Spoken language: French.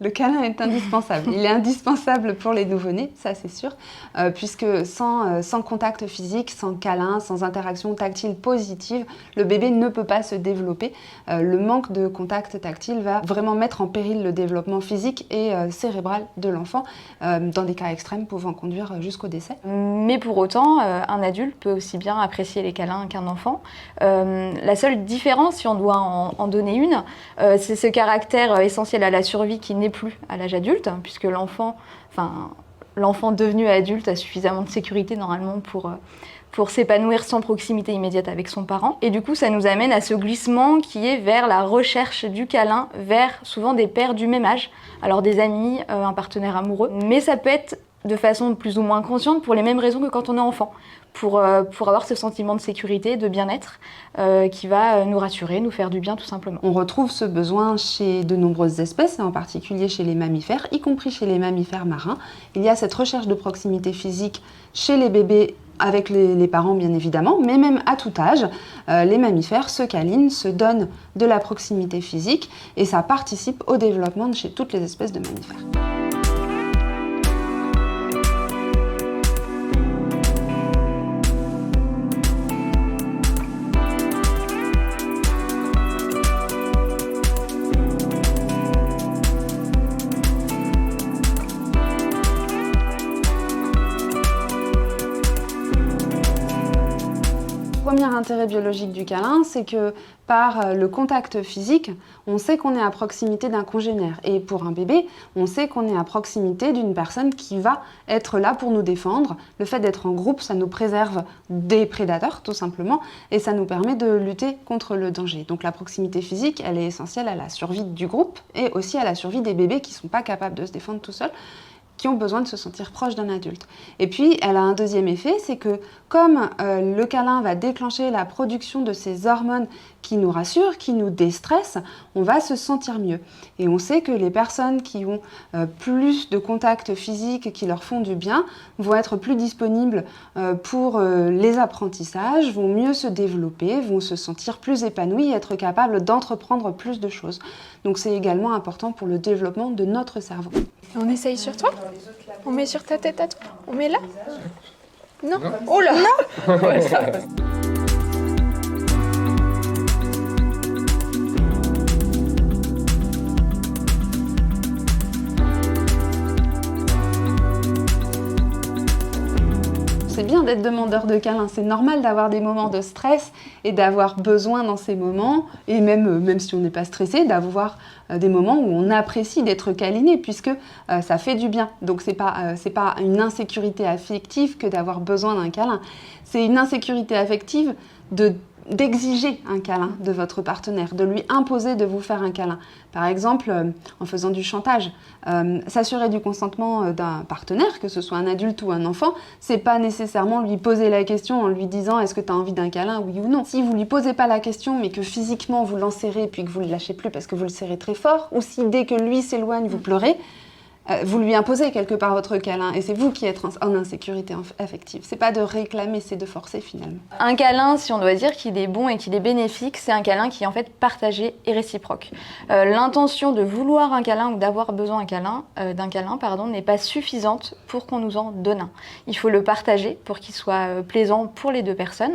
Le câlin est indispensable. Il est indispensable pour les nouveau-nés, ça c'est sûr, puisque sans contact physique, sans câlin, sans interaction tactile positive, le bébé ne peut pas se développer. Le manque de contact tactile va vraiment mettre en péril le développement physique et cérébral de l'enfant, dans des cas extrêmes pouvant conduire jusqu'au décès. Mais pour autant, un adulte peut aussi bien apprécier les câlins qu'un enfant. La seule différence, si on doit en donner une, c'est ce caractère essentiel à la survie qui n'est plus à l'âge adulte, puisque l'enfant devenu adulte a suffisamment de sécurité normalement pour s'épanouir sans proximité immédiate avec son parent. Et du coup, ça nous amène à ce glissement qui est vers la recherche du câlin, vers souvent des pairs du même âge, alors des amis, un partenaire amoureux. Mais ça peut être de façon plus ou moins consciente pour les mêmes raisons que quand on est enfant, pour avoir ce sentiment de sécurité, de bien-être qui va nous rassurer, nous faire du bien tout simplement. On retrouve ce besoin chez de nombreuses espèces, et en particulier chez les mammifères, y compris chez les mammifères marins. Il y a cette recherche de proximité physique chez les bébés, avec les parents bien évidemment, mais même à tout âge, les mammifères se câlinent, se donnent de la proximité physique, et ça participe au développement chez toutes les espèces de mammifères. Le premier intérêt biologique du câlin, c'est que par le contact physique, on sait qu'on est à proximité d'un congénère. Et pour un bébé, on sait qu'on est à proximité d'une personne qui va être là pour nous défendre. Le fait d'être en groupe, ça nous préserve des prédateurs, tout simplement, et ça nous permet de lutter contre le danger. Donc la proximité physique, elle est essentielle à la survie du groupe et aussi à la survie des bébés qui ne sont pas capables de se défendre tout seuls, qui ont besoin de se sentir proches d'un adulte. Et puis, elle a un deuxième effet, c'est que comme le câlin va déclencher la production de ces hormones qui nous rassurent, qui nous déstressent, on va se sentir mieux. Et on sait que les personnes qui ont plus de contacts physiques qui leur font du bien vont être plus disponibles pour les apprentissages, vont mieux se développer, vont se sentir plus épanouies et être capables d'entreprendre plus de choses. Donc c'est également important pour le développement de notre cerveau. On essaye sur toi? On met sur ta tête à toi? On met là? Non. Oh là! Non. Ouais, ça. C'est bien d'être demandeur de câlins, c'est normal d'avoir des moments de stress et d'avoir besoin dans ces moments, et même si on n'est pas stressé, d'avoir des moments où on apprécie d'être câliné, puisque ça fait du bien. Donc c'est pas une insécurité affective que d'avoir besoin d'un câlin, c'est une insécurité affective d'exiger un câlin de votre partenaire, de lui imposer de vous faire un câlin. Par exemple, en faisant du chantage. S'assurer du consentement d'un partenaire, que ce soit un adulte ou un enfant, c'est pas nécessairement lui poser la question en lui disant « est-ce que tu as envie d'un câlin, oui ou non ?» Si vous lui posez pas la question, mais que physiquement vous l'enserrez puis que vous le lâchez plus parce que vous le serrez très fort, ou si dès que lui s'éloigne, vous pleurez, vous lui imposez quelque part votre câlin et c'est vous qui êtes en insécurité affective. C'est pas de réclamer, c'est de forcer finalement. Un câlin, si on doit dire qu'il est bon et qu'il est bénéfique, c'est un câlin qui est en fait partagé et réciproque. L'intention de vouloir un câlin ou d'avoir besoin d'un câlin, n'est pas suffisante pour qu'on nous en donne un. Il faut le partager pour qu'il soit plaisant pour les deux personnes.